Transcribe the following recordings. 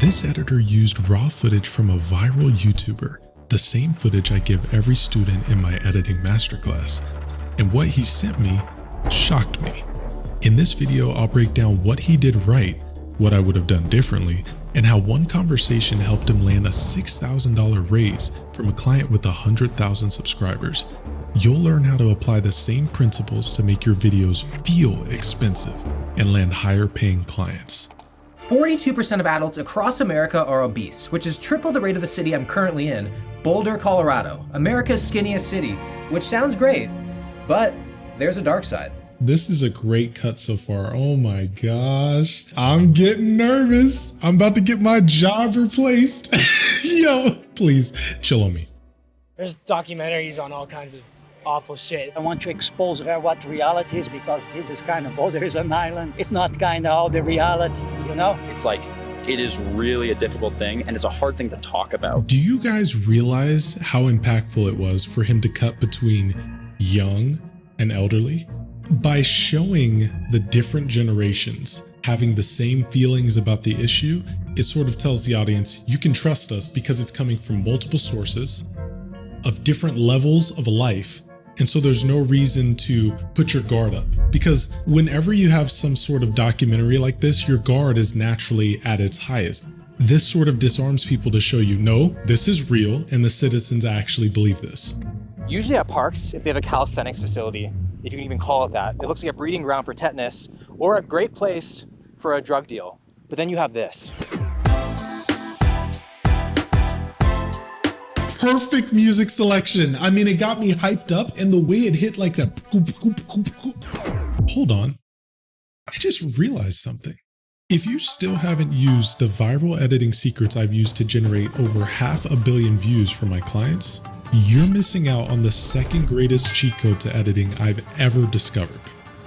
This editor used raw footage from a viral YouTuber, the same footage I give every student in my editing masterclass, and what he sent me shocked me. In this video, I'll break down what he did right, what I would have done differently, and how one conversation helped him land a $6,000 raise from a client with 100,000 subscribers. You'll learn how to apply the same principles to make your videos feel expensive and land higher paying clients. 42% of adults across America are obese, which is triple the rate of the city I'm currently in, Boulder, Colorado, America's skinniest city, which sounds great, but there's a dark side. This is a great cut so far. Oh my gosh. I'm getting nervous. I'm about to get my job replaced. Yo, please chill on me. There's documentaries on all kinds of awful shit. I want to expose what reality is, because this is kind of Boulder is an island. It's not kind of all the reality, you know? It's like, it is really a difficult thing, and it's a hard thing to talk about. Do you guys realize how impactful it was for him to cut between young and elderly? By showing the different generations having the same feelings about the issue, it sort of tells the audience, you can trust us because it's coming from multiple sources of different levels of life. And so there's no reason to put your guard up, because whenever you have some sort of documentary like this, your guard is naturally at its highest. This sort of disarms people to show you, no, this is real and the citizens actually believe this. Usually at parks, if they have a calisthenics facility, if you can even call it that, it looks like a breeding ground for tetanus or a great place for a drug deal. But then you have this. Perfect music selection. I mean, it got me hyped up, and the way it hit like that. Hold on. I just realized something. If you still haven't used the viral editing secrets I've used to generate over 500 million views for my clients, you're missing out on the second greatest cheat code to editing I've ever discovered.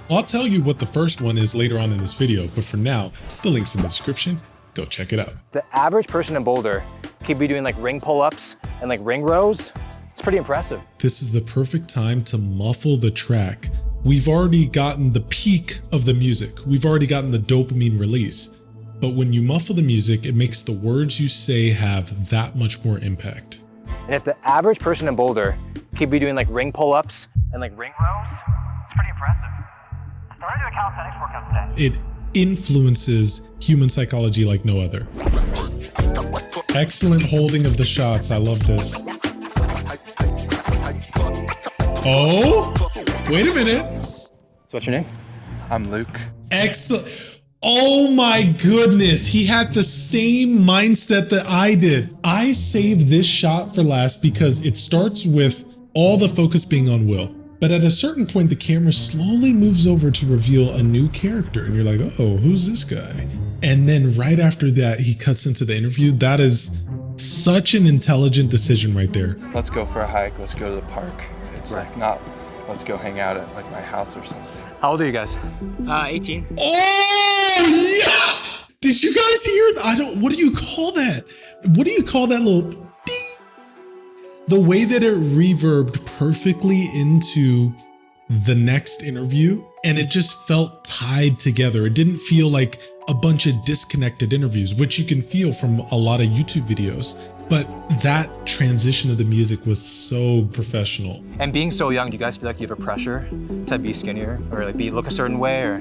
I'll tell you what the first one is later on in this video, but for now, the link's in the description. Go check it out. The average person in Boulder could be doing like ring pull-ups and like ring rows. It's pretty impressive. This is the perfect time to muffle the track. We've already gotten the peak of the music. We've already gotten the dopamine release. But when you muffle the music, it makes the words you say have that much more impact. And if the average person in Boulder could be doing like ring pull-ups and like ring rows, it's pretty impressive. I'm ready to do a calisthenics workout today. It influences human psychology like no other. Excellent holding of the shots. I love this. Oh, wait a minute. So what's your name? I'm Luke. Excellent. Oh my goodness. He had the same mindset that I did. I saved this shot for last because it starts with all the focus being on Will. But at a certain point, the camera slowly moves over to reveal a new character. And you're like, oh, who's this guy? And then right after that, he cuts into the interview. That is such an intelligent decision right there. Let's go for a hike. Let's go to the park. It's like not, let's go hang out at like my house or something. How old are you guys? 18. Oh, yeah! Did you guys hear? What do you call that? What do you call that little ding? The way that it reverbed perfectly into the next interview, and it just felt tied together. It didn't feel like a bunch of disconnected interviews, which you can feel from a lot of YouTube videos. But that transition of the music was so professional. And being so young, do you guys feel like you have a pressure to be skinnier or like look a certain way? Or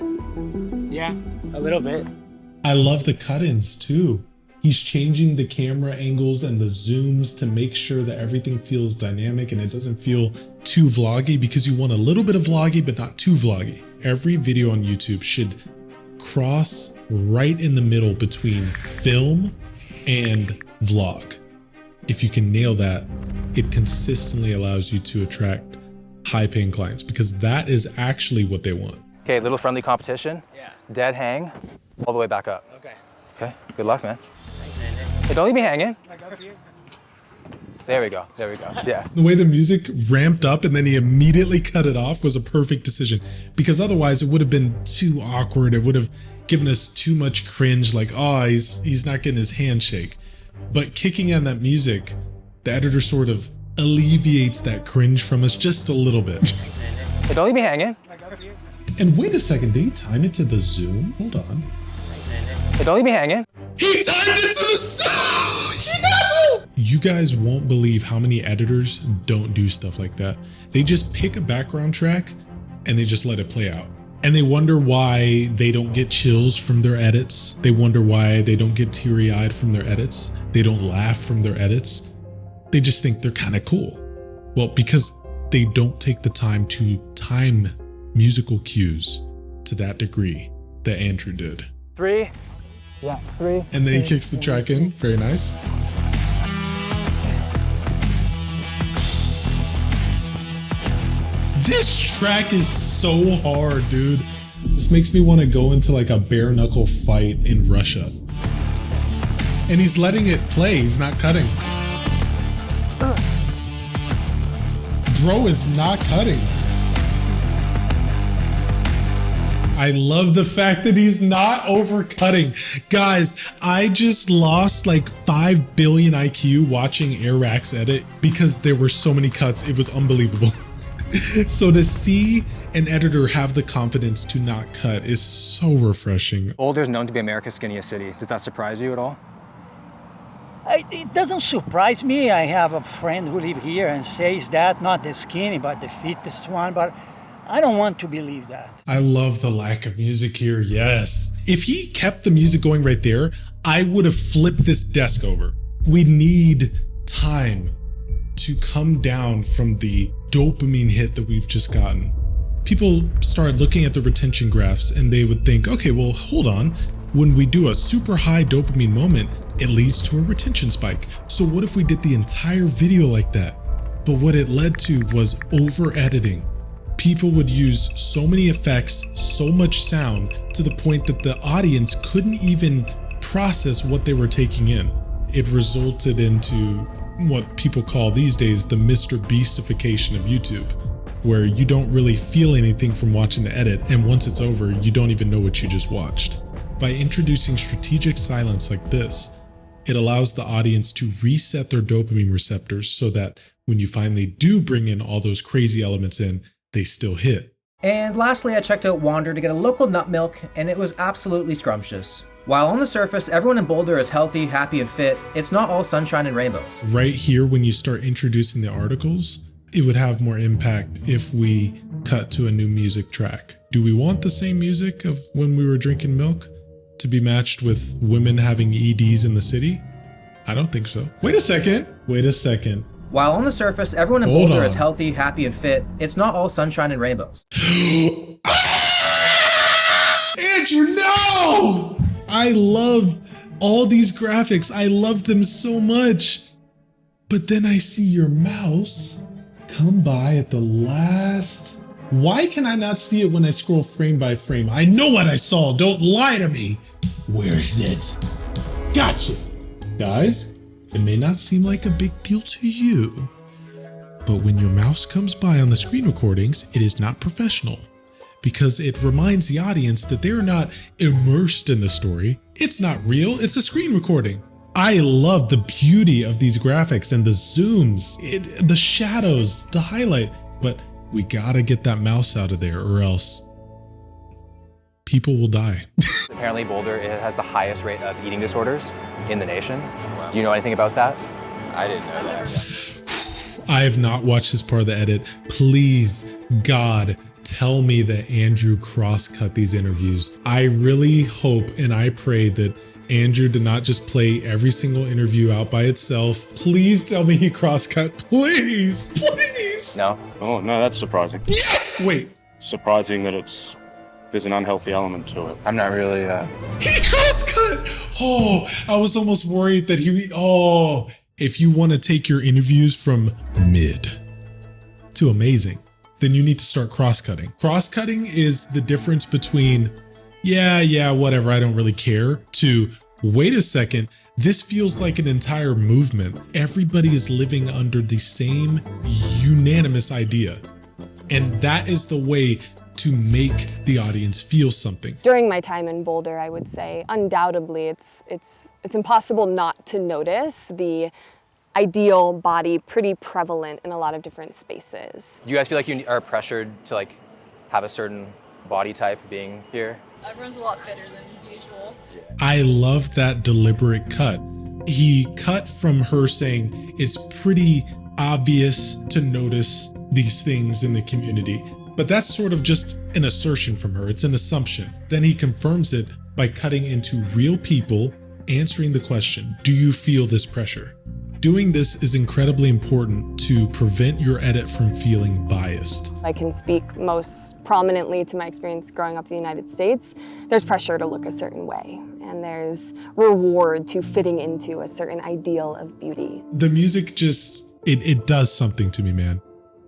Yeah, a little bit. I love the cut-ins too. He's changing the camera angles and the zooms to make sure that everything feels dynamic and it doesn't feel too vloggy, because you want a little bit of vloggy, but not too vloggy. Every video on YouTube should cross right in the middle between film and vlog. If you can nail that, it consistently allows you to attract high-paying clients, because that is actually what they want. Okay, little friendly competition. Yeah. Dead hang, all the way back up. Okay. Okay, good luck, man. Thanks, man. Hey, don't leave me hanging. Like up here. There we go, there we go, yeah. The way the music ramped up and then he immediately cut it off was a perfect decision, because otherwise it would have been too awkward. It would have given us too much cringe, like, oh, he's not getting his handshake. But kicking in that music, the editor sort of alleviates that cringe from us just a little bit. Hey, don't leave me hanging. Like up here. And wait a second, did he time it to the zoom? Hold on. Hey, don't leave me hanging. He timed it to the You guys won't believe how many editors don't do stuff like that. They just pick a background track and they just let it play out. And they wonder why they don't get chills from their edits. They wonder why they don't get teary-eyed from their edits. They don't laugh from their edits. They just think they're kind of cool. Well, because they don't take the time to time musical cues to that degree that Andrew did. 3. Yeah, 3. And then he kicks the track in. Very nice. This track is so hard, dude. This makes me want to go into like a bare knuckle fight in Russia. And he's letting it play. He's not cutting. Bro is not cutting. I love the fact that he's not overcutting. Guys, I just lost like 5 billion IQ watching Airrax edit because there were so many cuts. It was unbelievable. So to see an editor have the confidence to not cut is so refreshing. Boulder is known to be America's skinniest city. Does that surprise you at all? It doesn't surprise me. I have a friend who lives here and says that, not the skinny, but the fittest one, but I don't want to believe that. I love the lack of music here, yes. If he kept the music going right there, I would have flipped this desk over. We need time to come down from the dopamine hit that we've just gotten. People started looking at the retention graphs and they would think, okay, well, hold on. When we do a super high dopamine moment, it leads to a retention spike. So what if we did the entire video like that? But what it led to was over editing. People would use so many effects, so much sound, to the point that the audience couldn't even process what they were taking in. It resulted into what people call these days the Mr. Beastification of YouTube, where you don't really feel anything from watching the edit, and once it's over, you don't even know what you just watched. By introducing strategic silence like this, it allows the audience to reset their dopamine receptors so that when you finally do bring in all those crazy elements in, they still hit. And lastly, I checked out Wander to get a local nut milk, and it was absolutely scrumptious. While on the surface, everyone in Boulder is healthy, happy, and fit, it's not all sunshine and rainbows. Right here, when you start introducing the articles, it would have more impact if we cut to a new music track. Do we want the same music of when we were drinking milk to be matched with women having EDs in the city? I don't think so. Wait a second. While on the surface, everyone in Boulder is healthy, happy, and fit, it's not all sunshine and rainbows. Andrew, no! I love all these graphics. I love them so much. But then I see your mouse come by at the last. Why can I not see it when I scroll frame by frame? I know what I saw. Don't lie to me. Where is it? Gotcha. Guys, it may not seem like a big deal to you, but when your mouse comes by on the screen recordings, it is not professional, because it reminds the audience that they're not immersed in the story. It's not real, it's a screen recording. I love the beauty of these graphics and the zooms, the shadows, the highlight, but we gotta get that mouse out of there or else people will die. Apparently Boulder has the highest rate of eating disorders in the nation. Wow. Do you know anything about that? I didn't know that. I have not watched this part of the edit. Please, God, tell me that Andrew cross-cut these interviews. I really hope and I pray that Andrew did not just play every single interview out by itself. Please tell me he cross-cut. Please, please. No. Oh, no, that's surprising. Yes! Wait. Surprising that there's an unhealthy element to it. I'm not really, He cross-cut! Oh, I was almost worried that if you want to take your interviews from mid to amazing, then you need to start cross-cutting. Cross-cutting is the difference between, yeah, whatever, I don't really care, to, wait a second, this feels like an entire movement. Everybody is living under the same unanimous idea. And that is the way to make the audience feel something. During my time in Boulder, I would say undoubtedly it's impossible not to notice the ideal body pretty prevalent in a lot of different spaces. Do you guys feel like you are pressured to have a certain body type being here? Everyone's a lot fitter than usual. I love that deliberate cut. He cut from her saying it's pretty obvious to notice these things in the community. But that's sort of just an assertion from her. It's an assumption. Then he confirms it by cutting into real people answering the question, do you feel this pressure? Doing this is incredibly important to prevent your edit from feeling biased. I can speak most prominently to my experience growing up in the United States. There's pressure to look a certain way, and there's reward to fitting into a certain ideal of beauty. The music just, it does something to me, man.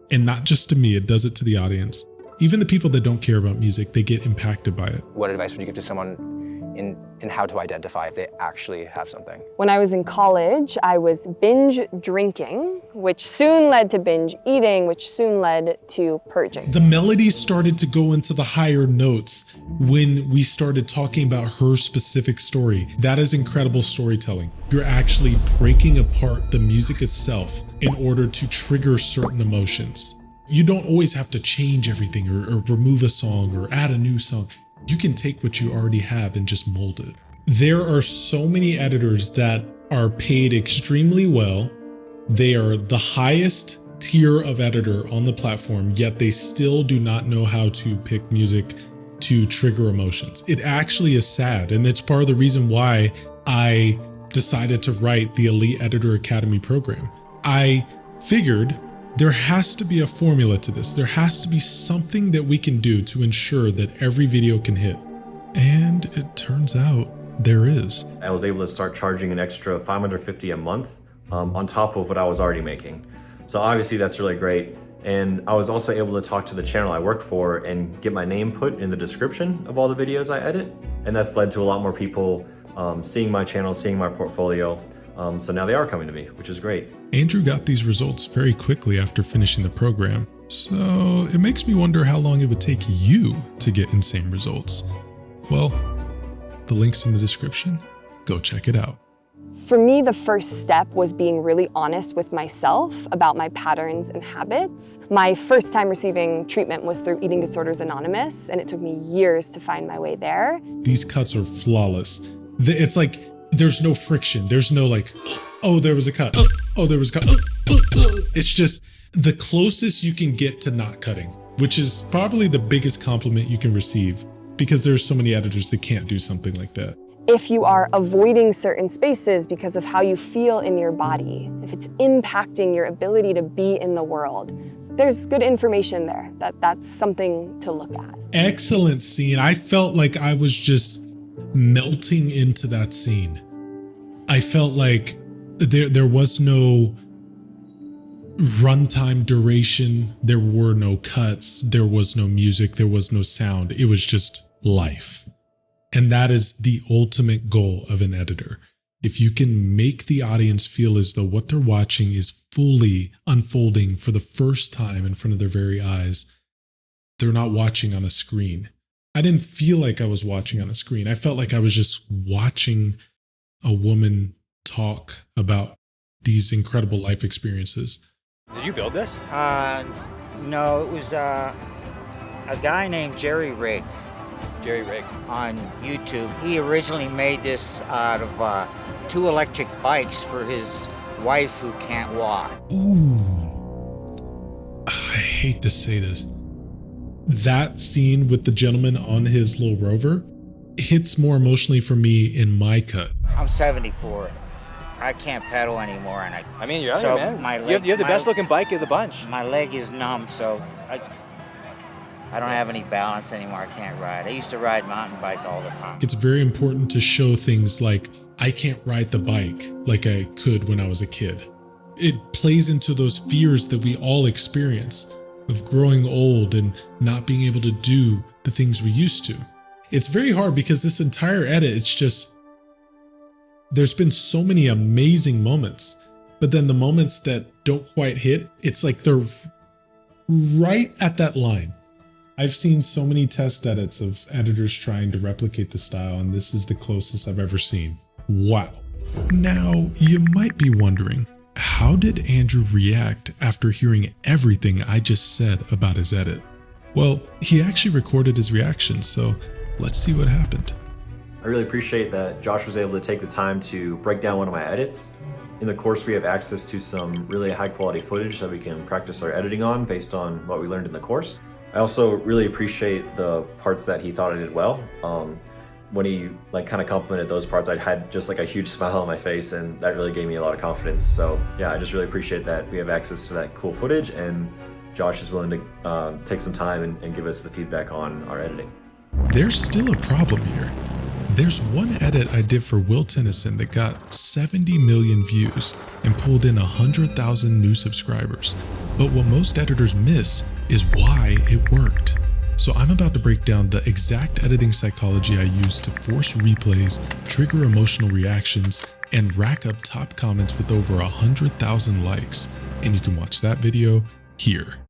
And not just to me, it does it to the audience. Even the people that don't care about music, they get impacted by it. What advice would you give to someone in how to identify if they actually have something? When I was in college, I was binge drinking, which soon led to binge eating, which soon led to purging. The melodies started to go into the higher notes when we started talking about her specific story. That is incredible storytelling. You're actually breaking apart the music itself in order to trigger certain emotions. You don't always have to change everything or remove a song or add a new song. You can take what you already have and just mold it. There are so many editors that are paid extremely well. They are the highest tier of editor on the platform, yet they still do not know how to pick music to trigger emotions. It actually is sad, and it's part of the reason why I decided to write the Elite Editor Academy program. I figured there has to be a formula to this. There has to be something that we can do to ensure that every video can hit. And it turns out there is. I was able to start charging an extra $550 a month on top of what I was already making. So obviously that's really great. And I was also able to talk to the channel I work for and get my name put in the description of all the videos I edit. And that's led to a lot more people seeing my channel, seeing my portfolio. So now they are coming to me, which is great. Andrew got these results very quickly after finishing the program. So it makes me wonder how long it would take you to get insane results. Well, the link's in the description. Go check it out. For me, the first step was being really honest with myself about my patterns and habits. My first time receiving treatment was through Eating Disorders Anonymous, and it took me years to find my way there. These cuts are flawless. It's like there's no friction. There's no like, oh, there was a cut. Oh, there was a cut. It's just the closest you can get to not cutting, which is probably the biggest compliment you can receive because there's so many editors that can't do something like that. If you are avoiding certain spaces because of how you feel in your body, if it's impacting your ability to be in the world, there's good information there. That's something to look at. Excellent scene. I felt like I was just melting into that scene. I felt like there was no runtime duration. There were no cuts. There was no music. There was no sound. It was just life. And that is the ultimate goal of an editor. If you can make the audience feel as though what they're watching is fully unfolding for the first time in front of their very eyes, they're not watching on a screen. I didn't feel like I was watching on a screen. I felt like I was just watching a woman talk about these incredible life experiences. Did you build this? No, it was a guy named Jerry Rigg. Jerry Rigg. On YouTube. He originally made this out of 2 electric bikes for his wife who can't walk. Ooh. I hate to say this. That scene with the gentleman on his little rover hits more emotionally for me in my cut. I'm 74. I can't pedal anymore, and I mean, you're out here, man. You have the best looking bike of the bunch. My leg is numb, so I don't have any balance anymore. I can't ride. I used to ride mountain bike all the time. It's very important to show things like, I can't ride the bike like I could when I was a kid. It plays into those fears that we all experience of growing old and not being able to do the things we used to. It's very hard because this entire edit, it's just, there's been so many amazing moments, but then the moments that don't quite hit, it's like they're right at that line. I've seen so many test edits of editors trying to replicate the style, and this is the closest I've ever seen. Wow. Now, you might be wondering, how did Andrew react after hearing everything I just said about his edit? Well, he actually recorded his reaction, so let's see what happened. I really appreciate that Josh was able to take the time to break down one of my edits. In the course, we have access to some really high quality footage that we can practice our editing on based on what we learned in the course. I also really appreciate the parts that he thought I did well. When he kind of complimented those parts, I had just like a huge smile on my face, and that really gave me a lot of confidence. So yeah, I just really appreciate that we have access to that cool footage, and Josh is willing to take some time and give us the feedback on our editing. There's still a problem here. There's one edit I did for Will Tennyson that got 70 million views and pulled in 100,000 new subscribers. But what most editors miss is why it worked. So I'm about to break down the exact editing psychology I used to force replays, trigger emotional reactions, and rack up top comments with over 100,000 likes. And you can watch that video here.